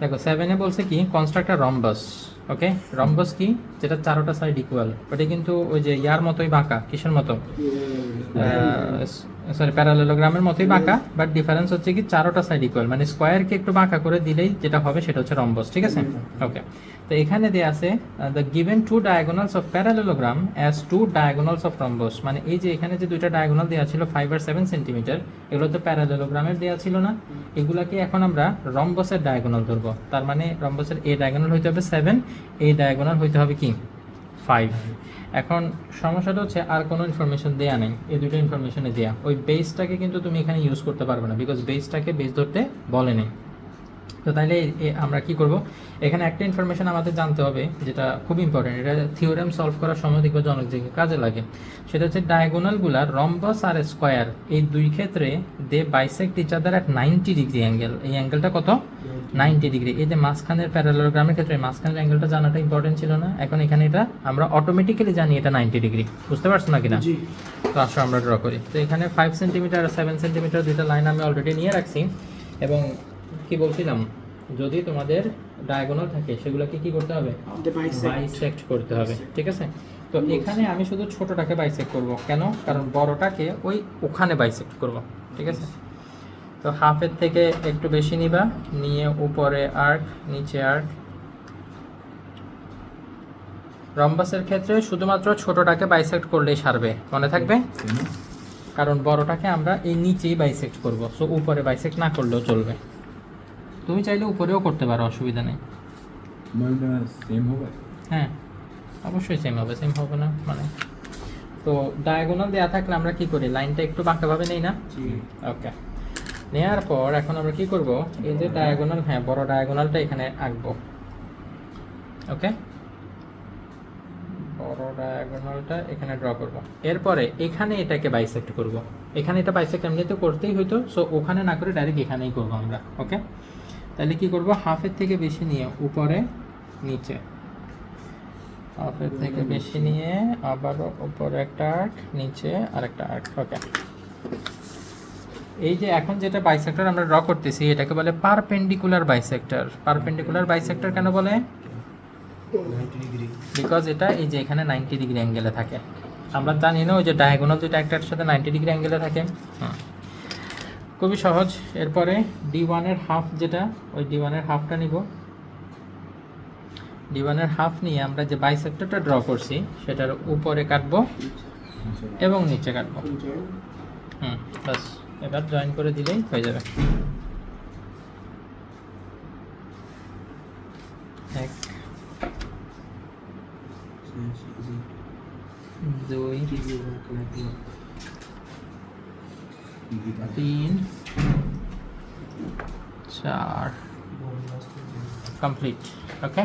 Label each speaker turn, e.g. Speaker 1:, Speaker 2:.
Speaker 1: দেখো 7 এ বলছে কি কনস্ট্রাক্ট আ রম্বাস। ওকে, রম্বাস কি, যেটা চারোটা সাইড ইকুয়াল, ওটা কিন্তু ওই যে ইয়ার মতোই বাঁকা। কিসের মতো? সরি, প্যারালেলোগ্রামের মতোই বাঁকা, বাট ডিফারেন্স হচ্ছে কি চারোটা সাইড ইকুয়াল, মানে স্কোয়ারকে একটু বাঁকা করে দিলেই যেটা হবে সেটা হচ্ছে রম্বস। ঠিক আছে, ওকে। তো এখানে দেয়া আছে the given two diagonals of parallelogram as two diagonals of rhombus. মানে এই যে এখানে যে দুইটা ডায়াগোনাল দেওয়া ছিল 5 আর 7 সেন্টিমিটার, এগুলো তো প্যারালেলোগ্রামের দেওয়া ছিল না, এগুলাকে এখন আমরা রম্বসের ডায়াগোনাল ধরবো। তার মানে রম্বসের এ ডায়াগোনাল হইতে হবে 7, এ ডায়াগোনাল হইতে হবে কি 5। এখন সমস্যাটা হচ্ছে আর কোনো ইনফরমেশন দেয়া নেই, এই দুটো ইনফরমেশনে দেয়া। ওই বেসটাকে কিন্তু তুমি এখানে ইউজ করতে পারবে না, বিকজ বেসটাকে বেস ধরতে বলে নেই। তো তাইলে আমরা কি করব, এখানে একটা ইনফরমেশন আমাদের জানতে হবে যেটা খুব ইম্পর্টেন্ট, এটা থিওরেম সলভ করার সময় দেখবে যে অনেক জায়গায় কাজে লাগে। সেটা হচ্ছে ডায়াগোনালগুলা রম্বাস আর স্কোয়ার এই দুই ক্ষেত্রে they bisect each other at 90 degree angle. এই অ্যাঙ্গেলটা কত? 90 ডিগ্রি। এই যে মাঝখানের প্যারালেলোগ্রামের ক্ষেত্রে মাঝখানের অ্যাঙ্গেলটা জানাটা ইম্পর্টেন্ট ছিল না, এখন এখানে এটা আমরা অটোমেটিক্যালি জানি এটা 90 ডিগ্রি। বুঝতে পারছো না কিনা? তো আসো আমরা ড্র করি। তো এখানে 5 সেন্টিমিটার আর 7 সেন্টিমিটার দুইটা লাইন আমি অলরেডি নিয়ে রাখছি, এবং কি বলছিলাম, যদি তোমাদের ডায়াগোনাল থাকে সেগুলোকে কি করতে হবে? বাইসেক্ট করতে হবে। ঠিক আছে, তো এখানে আমি শুধু ছোটটাকে বাইসেক্ট করব। কেন? কারণ বড়টাকে ওখানে বাইসেক্ট করব। ঠিক আছে, তো হাফের থেকে একটু বেশি নিবা, নিয়ে উপরে আর্ক, নিচে আর্ক। রম্বাসের ক্ষেত্রে শুধুমাত্র ছোটটাকে বাইসেক্ট করলেই সারবে, মনে থাকবে, কারণ বড়টাকে আমরা এই নিচেই বাইসেক্ট করব, সো উপরে বাইসেক্ট না করলেও চলবে। তুমি চাইলে উপরেও করতে পারো, অসুবিধা নেই।
Speaker 2: সেম হবে?
Speaker 1: হ্যাঁ, অবশ্যই সেম হবে, সেম হবে না মানে। তো ডায়াগোনাল দেওয়া থাকলে আমরা কি করি, লাইনটা একটু বাঁকাভাবে নেই না? ওকে, নেওয়ার পর এখন আমরা কি করব, এই যে ডায়াগোনাল, হ্যাঁ বড় ডায়াগোনালটা এখানে আঁকবো। ওকে, বড় ডায়াগোনালটা এখানে ড্র করব। এরপরে এখানে এটাকে বাইসেক্ট করব। এখানে এটা বাইসেক্ট এমনিতে করতেই হইতো, সো ওখানে না করে ডাইরেক্ট এখানেই করব আমরা। ওকে, তাহলে কি করব, হাফের থেকে বেশি নিয়ে উপরে নিচে, হাফের থেকে বেশি নিয়ে আবারও উপরে একটা আর্ক, নিচে আরেকটা আর্ক। ওকে, এই যে এখন যেটা বাইসেক্টর আমরা ড্র করতেছি এটাকে বলে পারপেন্ডিকুলার বাইসেক্টর। পারপেন্ডিকুলার বাইসেক্টর কেন বলে? বিকজ এটা এই যে এখানে 90 ডিগ্রি অ্যাঙ্গেলে থাকে। আমরা জানি না ওই যে ডায়াগোনাল দুইটা একটার সাথে 90 ডিগ্রি অ্যাঙ্গেলে থাকে। খুবই সহজ। এরপরে D1 এর হাফ, যেটা ওই D1 এর হাফটা নিব। D1 এর হাফ নিয়ে আমরা যে বাইসেক্টরটা ড্র করছি সেটার উপরে কাটবো এবং নিচে কাটবো। বাস, এবার জয়েন করে দিলেই হয়ে যাবে। এক, দুই, তিন, চার, কমপ্লিট। ওকে।